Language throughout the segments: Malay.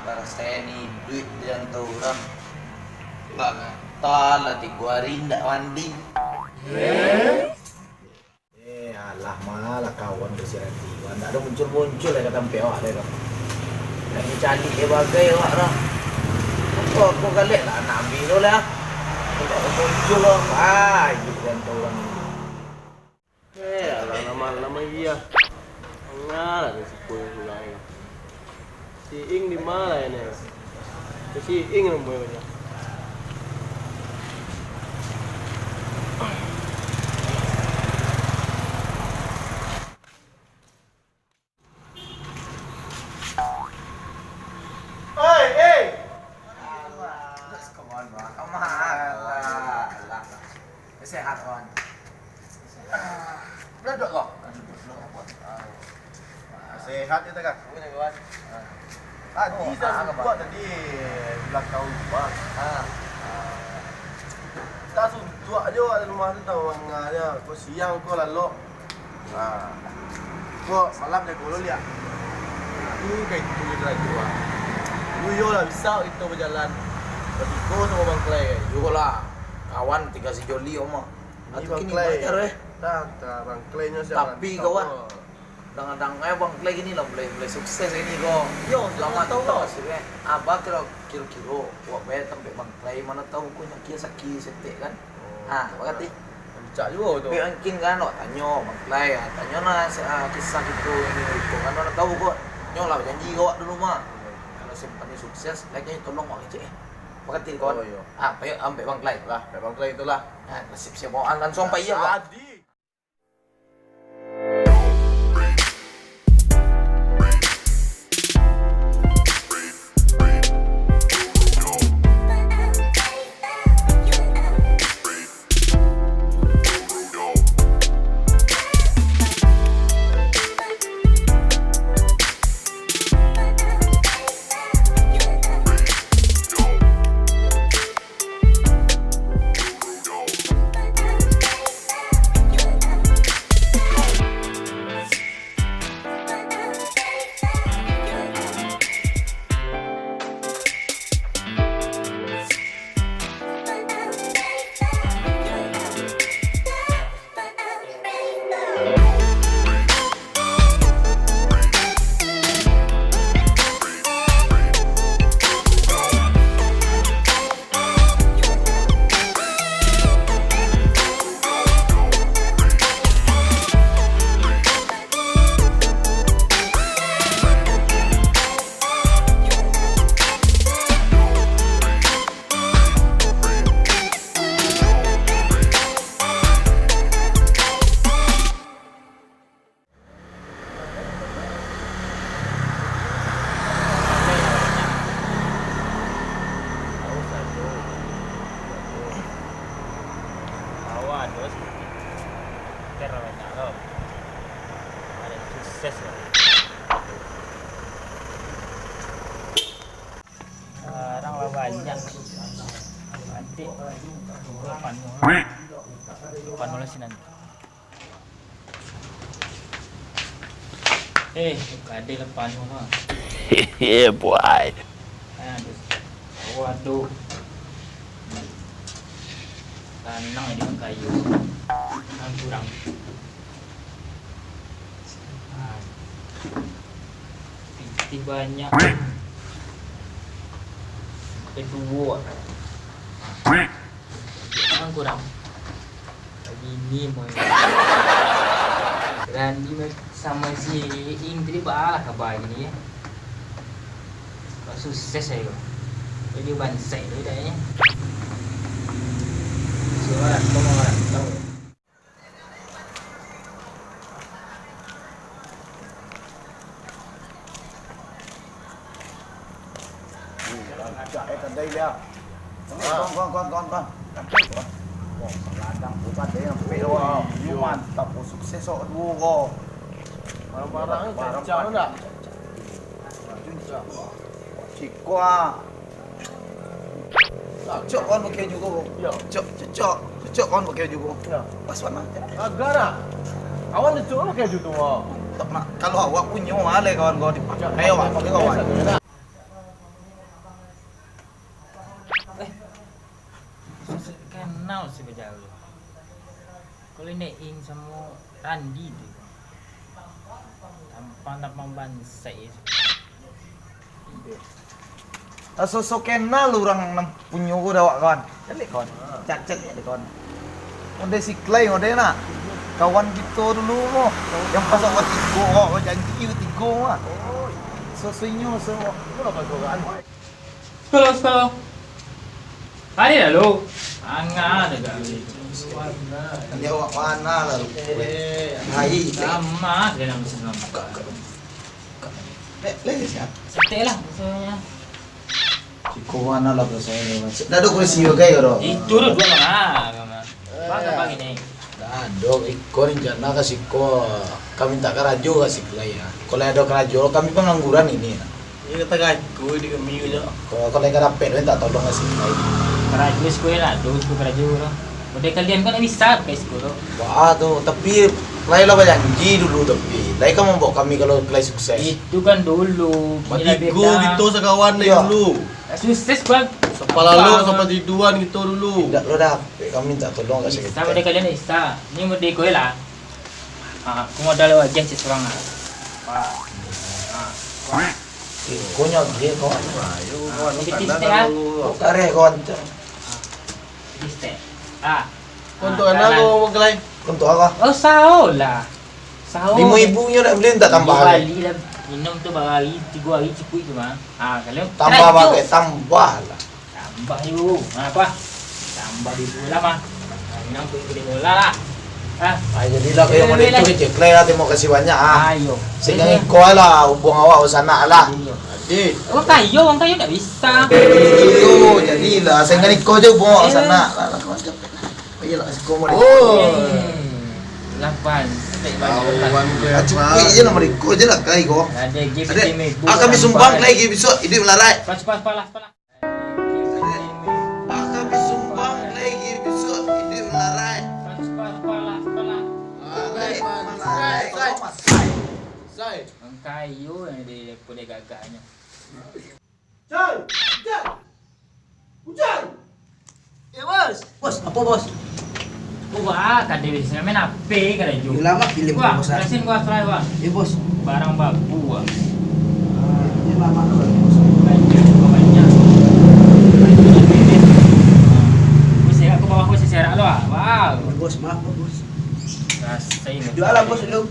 para saya ni duit dia hantar orang. Tala di gua rinda mandi. Alah malah kawan bersiaran tiwan. Tak ada muncul-muncul lah kata sampai awak dia. Yang cari dia bagai awak dah. Aku kalik lah nak ambil tu lah. Tak ada muncul lah. Ini kan orang ni. Alah lama-lama iya. Enggak ada si Puing pulang. Si Ing di mana ini? Si Ing namanya. Sehat kawan. Beladok kok. Sehat dia tak? Boleh kawan. Tadi saya buat tadi belakang rumah. Tak suntuk aja ada rumah tu tahu orangnya. Kau siang kau lalu. Kau malam dia kau lihat. Ini kayak itu kita jual. Lu yo lah bisa kita berjalan. Beriko sama Bang Clay. Yo lah. Kawan tiga si Joli oma. Atau Kini bayar Tak, Bang Clay-nya siapa? Tapi kawan, dang-dang Bang Clay gini lah boleh sukses ini kok. Yo, lama tahu tahu sih kan. Abah kira-kira wak bayar sampai Bang Clay mana tahu kau nak kira sakit setek kan. Berarti cak juga tu. Mungkin kan wak tanya Bang Clay, tanya lah kisah itu ini itu kan mana tahu kok. Nyolah janji kau dulu mah. Kalau simpannya sukses, lagi tolong wak cek. Berarti kawan. Baik ambil Bang Clay lah. Bang Clay itulah. Nasib siapa orang kan sampai iya kok. Tadi. Sekarang lah banyak. Nanti depan lah sih nanti. Ada lepan lah. Yeah, boy. Waduh. Tanang di kayu. Kurang. Pinti banyak. Kedua. Kurang. Lagi ini mau. Randi sama si Ing tadi balah kabar gini ya. Kok sukses saya. Jadi bansai tu dah ya. Suara orang tahu. Cak tadi dia. Kon. Wah, ladang bukan dia yang pil wah. Mantap, sukses sok dua kau. Barang-barang ni cak dah. Cikwa. Cok kon pakai juga. Ya. Cok kon pakai juga. Ya. Pas mana? Agar ah. Awak ni cok pakai jutu ah. Tak nak kalau awak punya malai kawan kau dipakai awak pakai kawan. Randi tu. Tampang bansai. So kenal orang nang punya ko daw kawan. Dali kawan. Cat-cat ya kawan. Onde si Clay onde na. Kawan kita dulu mo. Yang pasal wa tigo, wa janji tigo mah. Oh. So inyo semua. Apa kawan? Sekolah. Hari lalu. Anga ada kali. Dia awak mana lah. Hai. Sama dia nak senang. Lagi siap. Setel lah maksudnya. Si Kowana lah bahasa ini. Dado ko si Yoga yoro. Itu dua mana. Baka pagi ni. Dado ikon jana kasi ko. Kami tak karajo kasi Clay ya. Kalau ada karajo kami pengangguran ini. Ini kata gaji di kami aja. Kalau yang karapet tak tolong kasi Clay. Keraju sekolah, tu keraju lah. Udah kalian kan bisa pakai sekolah. Wah tu, tapi Clay lah janji dulu tapi. Clay kan membawa kami kalau Clay sukses. Itu kan dulu. Matiku gitu sekawan Iya. dulu. Sukses kan. Sampai lalu sampai tiduan gitu dulu. Tidak lo dah, kami minta tolong kasi Bisa kita. udah kalian bisa. Ini mau di kue lah. Aku modal wajah seseorang lah. Konya dia kawan. Ayo kawan Sedikit tak ya. dulu. Kare kawan. Bisa. Untuk anak kau mau kelai. Untuk apa? Oh sao lah. Sao. 5,000 nya nak beli tak tambah lagi. Bali lah. Minum tu hari 3 hari cukup tu mah. Kalian Tambah pakai tambah lah. tambah ibu. Apa? Tambah di bola mah. Minum tu di bola lah. Jadilah kayo mo dito kay Clay natin mo kasi banyak Ayo. Sige ko lah hubung awak sana lah. Adik. Orang kayu tak bisa. Itu jadilah saya ngani ko je hubung awak sana. Ayolah ko mo dito. Oh. 8. Kawan gue Cukup je nama ko je lah Clay ko. Ada game Ada. game. Kami sumbang Clay gi besok hidup melarat. Pas. Kami sumbang Clay gi besok hidup melarat. Sai. Orang kayu yang dia boleh gagaknya. Hujan. Bos. Bos, apa bos? Wah, kan dia biasanya main HP kan dia. Lama film Wah, bos. jelasin gua try wah. Ya bos. Barang baku wah. Ini lama bos. Banyak juga banyak. Bisa aku bawa aku seserak lo ah. Wow. Bos, maaf bos. Rasa ini. Jualan bos lu.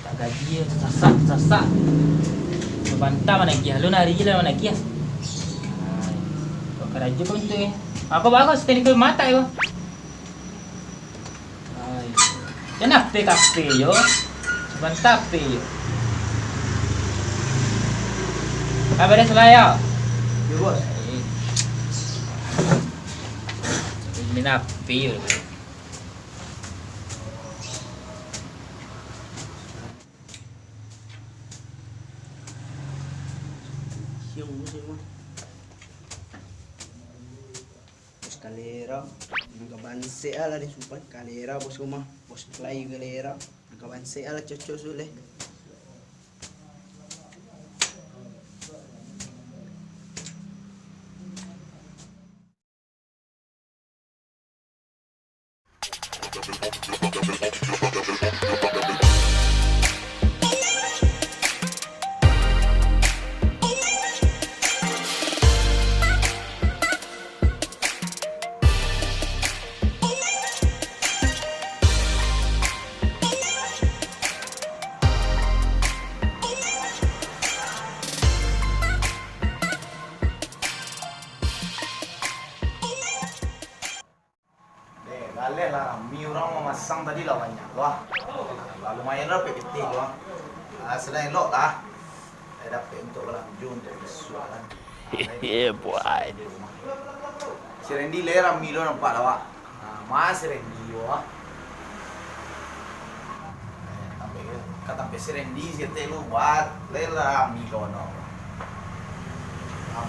Tak gaji sasak. Bantah mana kia. Lu nari lah mana kia. Kau kerja pun tu eh. Aku bagus teknik mata yo. Jangan kafe yo. Bantah pe yo. Kabar dia selaya. Ya bos. Ini napi yo. Siang bos mah. Bos kalera. Nagabanse ala di supan kalera bos rumah. Bos Clay kalera. Nagabanse ala cocok suleh. Galeh lah, mi orang memasang tadi lah banyak wah. Lumayan lah PPT wah. Selain lo lah. Saya dapat untuk lanjut untuk visualan. Yeah, boy. Si Randy lera mi lo nampak lah wah. Mas Randy wah. Kata si Randy si telu buat lera mi lo no.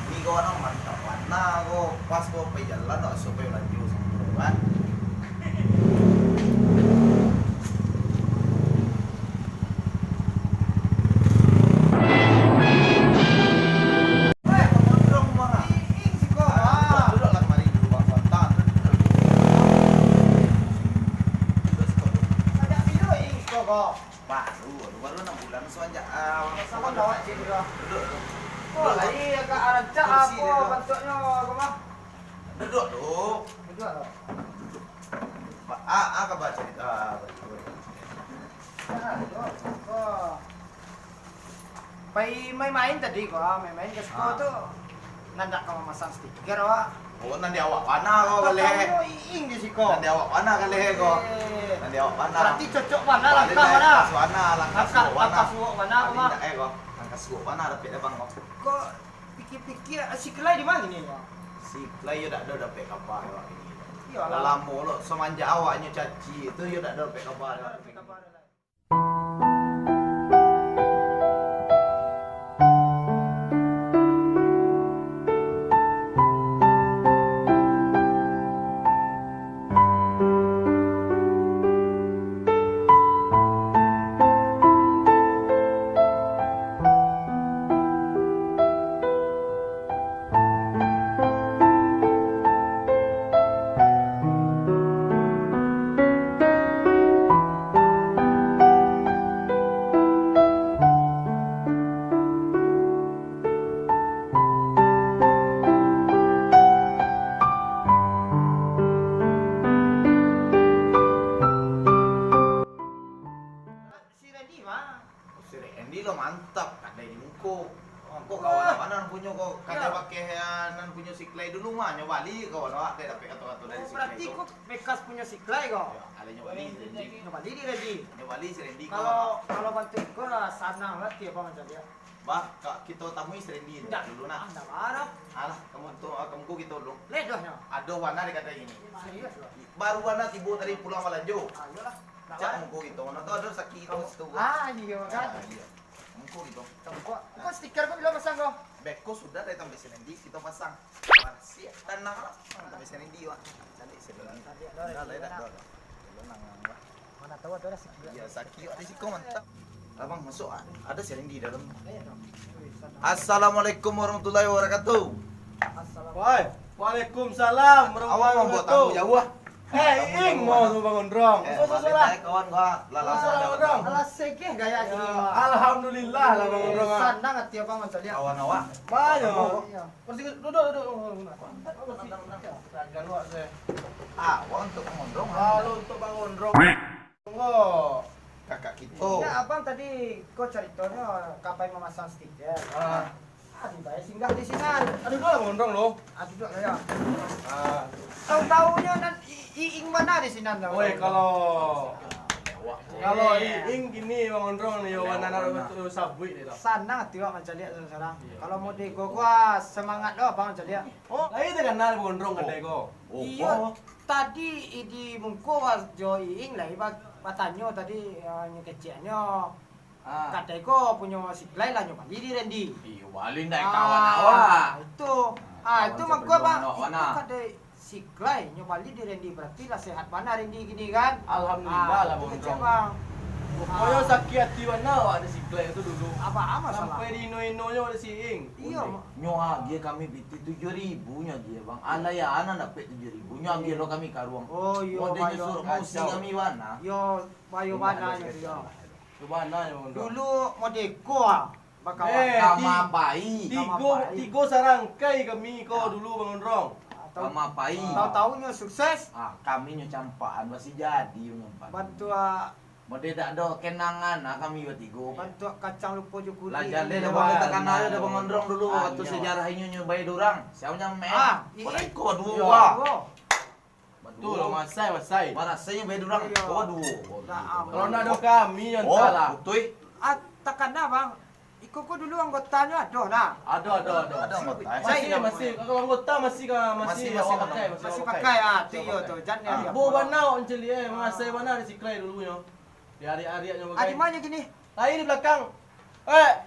Mi ko no mantap mana ko pas ko pe jalan no supaya lanjut semua kan. Oh, lagi agak rancak apa bentuknya kau mah? Duduk dulu. Duduk loh. Apa baca itu? Main-main tadi kok, main-main ke sekolah tuh. Nandak kau masang stiker wak. Oh, nanti awak mana kau kali? Kamu iing di siko. Nanti awak mana kali kau? Nanti awak mana? Berarti cocok mana langkah mana? Langkah suuk mana? Langkah suuk mana kau mah? Kau. Langkah suuk mana dapat bang kau? Kok pikir-pikir si kelai di mana ni ya? Si play yo dak ada dapat kabar awak ini. Iya Lah lama lo semenjak awaknya caci itu yo dak ada dapat kabar awak. Si Randy lo mantap, kadai di muka. Kok kawan-kawan punya kok kadai pakai nan punya si Clay dulu mah nyobali kawan awak dia dapat atau dari si Clay. Berarti kok bekas punya si kelai kok? Ale nyobali Randy. Nyobali di Randy. Nyobali si Randy Kalau bantu kau lah sana lah tiap apa macam dia. Bah, kita temui si Randy dulu nak. Anda marah. Alah, kamu kita dulu. Ledohnya. Ada warna dikata ini. Serius loh. Baru warna tiba dari Pulau Malanjo. Ayolah. Cak muka gitu, mana tu ada sakit itu situ. Iya kan. Iya. Muka gitu. Kok stiker kau belum pasang kau? Beko sudah dari tambah Serendi kita pasang. Siap tanah tambah Serendi wak. Nanti Serendi. Dah leda dah. Mana tahu ada stiker. Iya sakit ada sih kau mantap. Abang masuk ada Serendi dalam. Assalamualaikum warahmatullahi wabarakatuh. Waalaikumsalam Awak mau buat tamu jauh ah. Ing mau tu bangun rong. Balik kawan gua langsung ada. Alah sekeh gaya gini. Alhamdulillah lah bangun rong. Sana ngat tiap apa macam dia. Kawan awak. Banyak. Iya. Duduk. Jangan lupa saya. Awak untuk mengondong. Kalau untuk bangun rong. Oh. Kakak kita. Ya abang tadi kau ceritanya kapai memasang stiker. Dibayar singgah di sini. Aduh lah bangun rong lo. Duduk ya. Tahu-tahunya nan iing mana di sini anda? Woi kalau Iing gini bangun rong nih warna naruh betul sabui dia dah. Sana tiwak macam dia sekarang. Kalau mau dego gua semangat doh bang macam dia. Oh, lagi dia kenal bangun rong kan dego. Iya. Tadi di mungko was jo iing lah iba patanya tadi kecilnya. Kadai ko punya siklay lah nyoba di Randy. Iya, balik naik kawan awak. Itu. Itu mangko bang. Itu kadai siklay nyoba di Randy berarti lah sehat mana Randy gini kan? Alhamdulillah lah bangun rong. Pokoknya sakit hati warna awak ada si Clay itu dulu. Apa masalah? Sampai di ino-inonya ada si Iing. Iya. Nyoa dia kami biti 7.000-nya dia bang. Ala ya anak dapat 7.000. Nyoa dia lo kami karuang. Oh iya. Mau dia suruh musi kami warna. Yo bayo mana yo. Coba nanya bangun rong. Dulu mau deko bakawan. Kama pai. Tiga sarangkai kami kau dulu bangun rong. Kama pai. Tahu-tahunya sukses. Kami nyo campaan masih jadi nyampan. Bantu Mau dia tak ada kenangan kami bertiga. bantu kacang lupa je kulit. Lah jadi dah bang kita kenal ada bangun rong dulu waktu sejarah ini nyo bayi dorang. Siapa nyampe? Ko dua. Betul lah masai. Rasanya bayi dorang. Ko dua. Kalau nak ada kami yang salah. Betul. Takkan dah bang. Iko ko dulu anggotanya ada nah. Ada. Masih kalau anggota masih pakai. Masih pakai tu yo tu jangan dia. Bo banau enceli masai mana di Clay dulunya. Di hari-harinya pakai. Di mana gini? Lain di belakang.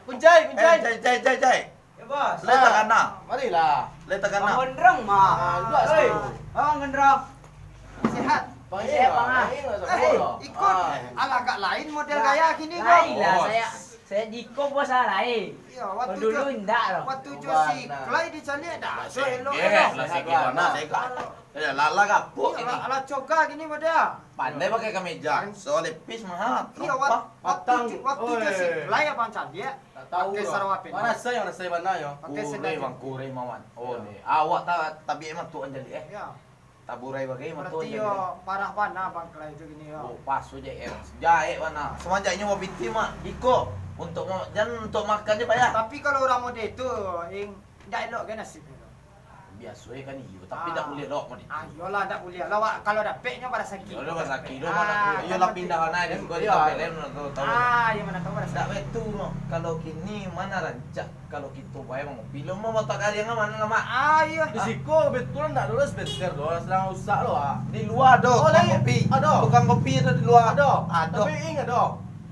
Kuncai. Jai. Ya bos. Letak kana. Marilah. Letak kana. Ngendrong mah. Dua sekali. Ngendrong. Sehat. Sehat bang. Ikut agak lain model gaya gini kok. Lain lah Saya Jiko bos salah Iya, Oh, waktu dulu jo enggak loh. waktu jo Warna. si Clay di sana dah. So elok Lah elok. sikit mana? Ya lala kapuk ini. Iya, ala coga gini pada. Pandai pakai kemeja. So lepis mah. Iya, waktu jo si Clay abang candia. Tahu Pakai loh. sarawapin. Mana saya mana yo. Pakai Kure sendal. bang kure mawan. Oh ni. Awak tabi emang tuan jadi Ya. Taburai bagai emang tuan Berarti jadi. yo parah pana bang Clay itu gini yo. Oh pas aja jahe mana. Semanjaknya mau binti mah Iko untuk jangan untuk makannya pak ya. Tapi kalau orang mode itu yang tidak elok kan nasibnya. Biasa kan iyo tapi dah boleh dok mah. Ah, yolah tak boleh. Lawak kalau dapetnya pada sakit. Yo dah sakit do mana. Iyo lah pindah mana dia gua di Pelen tahu. Ah, yang mana tahu pada Tak sakit. betul no. Kalau kini mana rancak kalau kita bayar mau film mau mata kali yang mana nama. Ah, iya. Di Siko betul enggak dulu sebentar doh sedang usah lo ah. Di luar do, Oh, tukang lagi? kopi. Ada. Tukang kopi itu di luar. Ada. Ada. Tapi ing ada.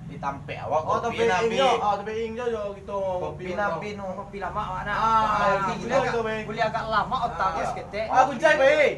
Ditampe awak Oh, kopi tapi nabi. ing yo. Oh, tapi ing yo gitu. Kopi nabi no. Kopi lama awak nak. Ah, boleh gitu, agak, Bang. boleh agak lama otak bos ketek. Ah, kunci bae.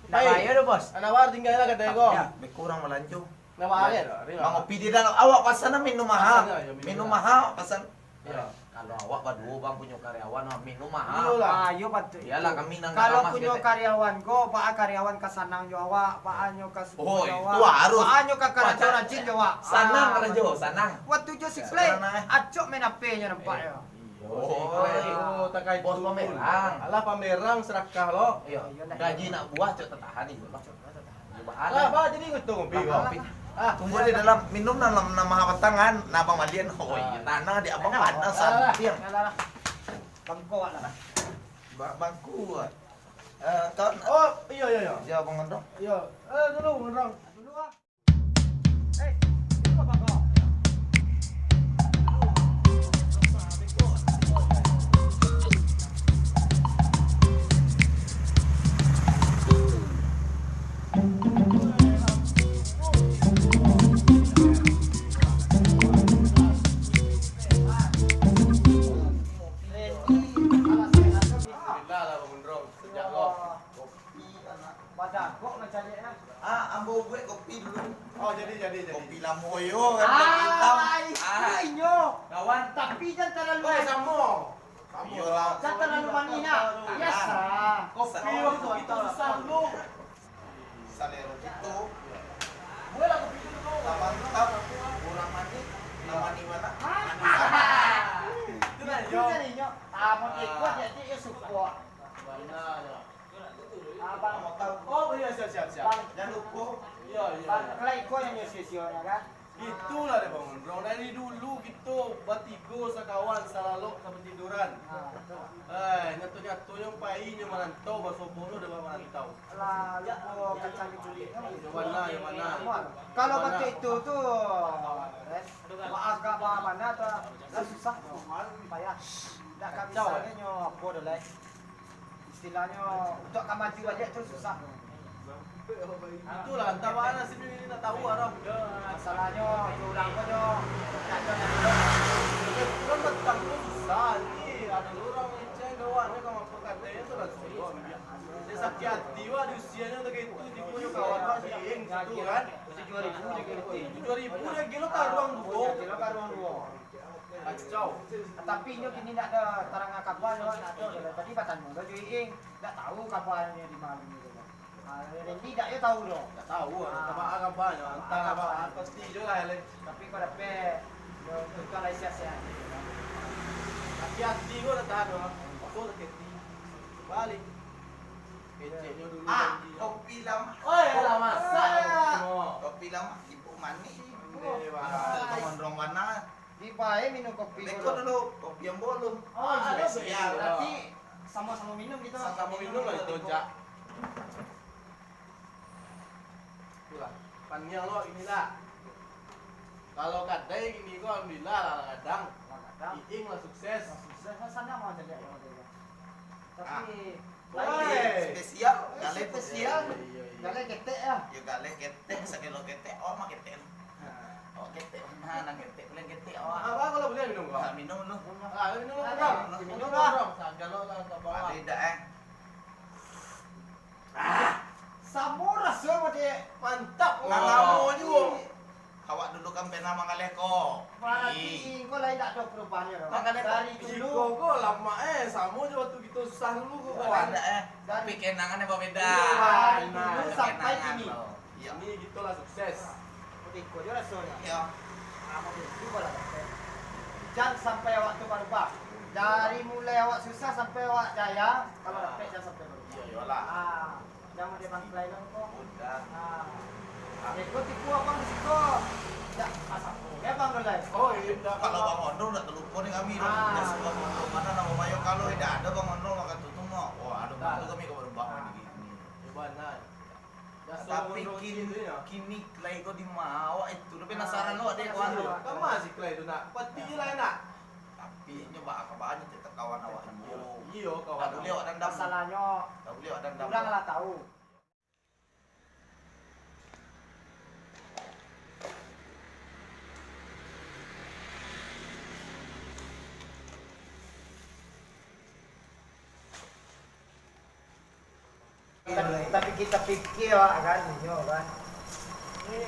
Nak bayar dah bos. Anak war tinggal lah kata ko. Ya, lebih kurang melanjut. Nama ada. Bang kopi di dalam awak pasana minum mahal. Pasana, ya, minum Minum mahal. mahal pasan. Ya. Kalau awak berdua bang punya karyawan minum Iya mahal. lah. Ah, yo patut. Iyalah kami nang Kalau ramas punya gitu. karyawan ko, pak karyawan kasanang jo awak, pak anyo ka suku Oh, jo itu awak. harus. Pak anyo ka karajo Wah, rajin jo awak. Sanang Ah, kalau jo, sanang. Waktu jo si play, Sanang, acok main ape nya nampak yo. Oh, tak kait Bos pamerang. Alah pamerang serakah lo. Iya. Iya, dah. Gaji nak buah cok tertahan itu loh. Coba Alah, ada. ba jadi ngutung ngopi ko. Kopi. Tunggu di dalam minum dalam nama tangan, nabang malian. Oh iya, tanah di abang panas santiang. Yalah lah. Bangko awak lah. Bangku. Kau Oh, iya iya iya. ya abang ngondong. Iya. Dulu ngerang. Dulu ah. Itu apa kau? Alhamdulillah lah bangun rong. Sejak lo. Pada kok macam ni ah. Ambo gue kopi dulu. Oh, jadi. Kopi lamoyo kan hitam. Inyo. Kawan. Tapi jangan terlalu Oh, sama. Iyalah. jangan terlalu manis nak. Biasa. Kopi waktu itu susah dulu. Salero gitu. Boleh lah kopi dulu. Lama tetap kurang mani. Nama di mana? Itu dah Itu kan inyo. Abang ikut jadi ya support. Abang Mau tahu? Oh, iya siap. Jangan lupa. Iya. Bang kalau ikut yang sio-sio kan. Itulah dia bangun rong. Dari dulu gitu, bertiga sekawan selalu sampai tiduran. Nyatu-nyatu yang pai yang merantau bahasa bono udah merantau. Lah, lupa kacang dikulit. Yang mana? Kalau waktu itu tuh, agak mana tuh, susah, payah. Tak kami misalnya apa dulu, istilahnya untuk maju aja tuh susah. Itulah entah mana sih ini tak tahu orang. Masalahnya ulang aja, tak ada Kan betang tu susah ni. Ada orang yang kawan ni kalau apa katanya tu lah susah. Dia sakit hati wah di usianya tu gitu di punya kawan wah si Eng situ kan. 7.000 dia gitu. 7.000 dia gila tak ruang dua. Kilo kan ruang dua. Kacau. Tapi ini kini tak ada terang kabar yo, tak ada. Tadi batang mula juing, tak tahu kabarnya di mana ni. Randy tak yo tahu doh. Tak tahu apa banyak. Entah apa pasti je lah. Tapi kau dapat bukan lah siap-siap. Hati-hati gua dah tahan lah. Aku dah hati. Balik. Keceknya dulu janji. Kopi lama. Oh, ya lah masak. Kopi lama ibu manis. Wah. Mana? Di bae minum kopi Beko dulu, kopi yang bolong. Oh, spesial. berarti sama-sama minum gitu. Sama minum lah itu jak. Itulah. Panjang lo inilah. Kalau kadai gini kok alhamdulillah lah kadang. Iing lah sukses. Sukses sana mau jadi yang ada. Tapi Spesial, gale spesial. Gale ketek ya. Ya gale ketek, sakilo ketek, oh mak ketek. Oh ketek, nah ketek, pulen ketek. Oh, Apa kalau boleh minum kau? minum lu. Minum lah. Minum lah. Sagan lo lah tak bawa. Ada Sabur rasa mode Mantap. Nggak mau juga. Awak dulu kan pernah mengalih kok. berarti kau perubahannya dong. Makanya Dari Iko dulu kok lama sama aja waktu kita susah dulu kok Oh, kawan. ada tapi kenangannya berbeda. Dari Nah, dulu Ada sampai kenangan kini. loh. Iya. Ini gitulah sukses. Iko juga rasanya. Iya. Apa juga lah. Jangan sampai awak tu berubah. Dari mulai awak susah sampai awak jaya, kalau dapat jangan sampai berubah. Iya, iyalah. Ah, jangan dia bangklai dong kok. Udah. Ah. Iko tipu abang di situ. Ya, asap. Ya bang Dolai. Oh iya, Kalau Bang Ondol udah terlupa nih kami dong. Ah. Ya sebab Bang Ondol mana nama Mayo kalau tidak ada Bang Ondol maka tutup mau. Wah, ada Dah. itu kami kau berubah Ah. ini gini. Coba nah. Tapi kini klay ko di mau itu lebih penasaran lo ada yang kawan lo. Kamu masih klay itu nak. Pati lah nak. Tapi nyoba kabarnya tetap kawan awak dulu. Iya kawan. Tak boleh awak dendam. Masalahnya Tak boleh awak dendam. kurang lah tahu. Tapi kita pikir kan, nyo kan.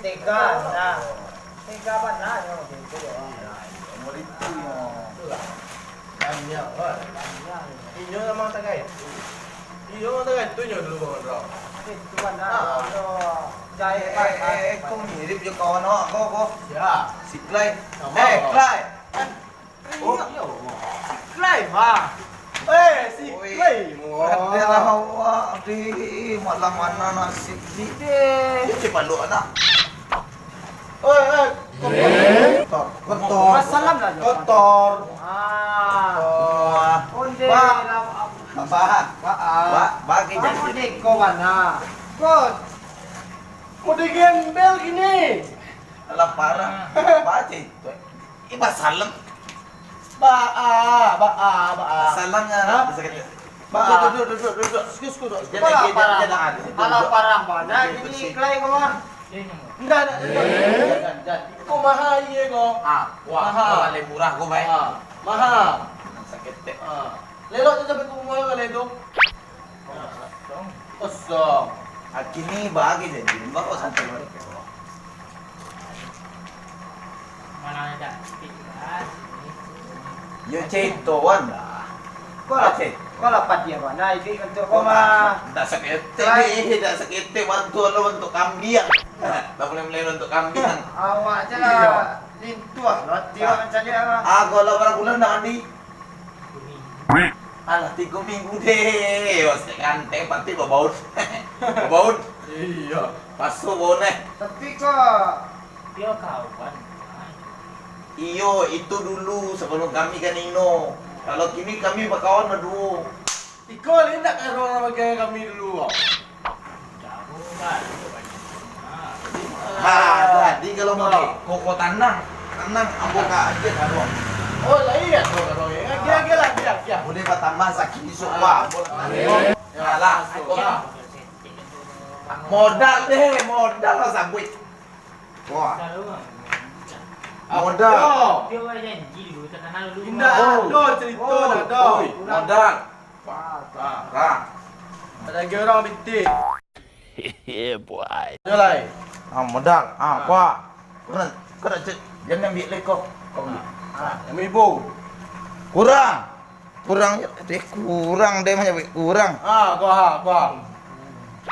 Tega, nah. Tega mana nyo gitu ya. Umur itu yo. Tanya, wah. Inyo sama tagai. Iyo sama tagai tu nyo dulu bang Ondro. Itu mana? Jaya Kau mirip je kawan awak kau. Ya. Si Klay. Sama. Klay. Oh. Klay mah. Si Oi. klay. Ada lah awak di malam mana nasi di deh. Cepat lu anak. Kotor. Assalam lah. Kotor. Ah. Onde Pak. lah. Pak, bagi Kamu janji. dek kau mana? Kau Mau digembel gini. Alah parah. Baca itu. Iba salam. Baa. Salamnya Hah? bisa kata. Ba. Duduk. Excuse. Jangan. Malah parah banget. Ini klay kau mah. Enggak. Kau mahal ye kau. Wah, Mahal. paling murah kau baik. Mahal. Sakit teh. Lelok je sampai kau mahal kali itu. Kosong. Kini bagi jadi. Bapak sampai luar. Mana ada pikiran. Yo ceitoan lah. Kau lapat dia mana? Ini untuk kau mah. Tak sakit teh, tak sakit teh. Bantu lo untuk kambing. Tak boleh melelo untuk kambing. Awak je lah. Lintu ah. Roti awak macam dia lah. Kalau berapa bulan nak mandi? Bumi. Alah 3 minggu deh. Wasik ganteng pasti baut. Baut. Iya. Pasuk bau nih. Tapi kau Dia kawan. Iyo, itu dulu sebelum kami kan Ino. Kalau kini kami berkawan berdua. Iko ni nak kan orang bagai kami dulu. Jauh kan. Jadi kalau mau di koko tanang, ambo ka aja karo. Oh, lah iya tu kalau ya. Kira lah dia. Boleh tambah sakit di sofa. Alah, modal deh, modal lah sambut. Wah, modal. Dia orang janji dulu, tak kenal dulu. Indah ada cerita dah ada. Modal. Nah. Ada lagi orang bintik. Yeah, boy. Jalan. Modal. Kuah. Kena jangan ambil lekok. Yang ibu. Kurang deh macam kurang. Gua.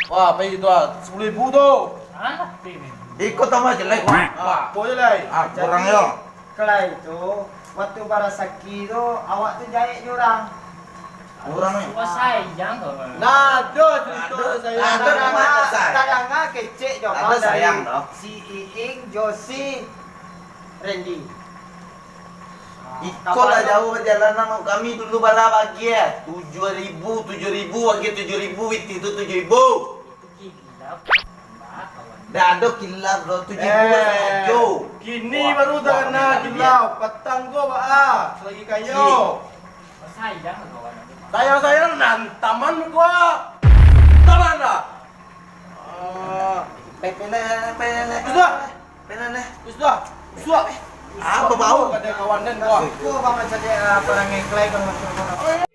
Wah, pergi tu 10,000 tu. Ah, payment. Ikut tambah jelek. Boleh lah. Kurang yo. klay itu waktu barasaki tu awak tu jahit je orang. Kurang ni. Gua sayang kau. Nada cerita saya. Ada nama saya. Kadang-kadang kecek je. Ada sayang dah. Si Iing, Josie, Randy. Ikutlah jauh perjalanan kami dulu bala bagi ya. 7,000 bagi 7,000 itu 7,000. Itu gila. Mbak kawan. Dah ada kilap bro 7,000 Kini baru tak kena kilau. Petang gua baa. Lagi kayu. Gua sayang kawan. Sayang nantaman gua. Taman dah. Pele. Sudah. Sudah. Apa bau? Ada kawan dan gua. Aku bang macam dia orang yang klay kalau macam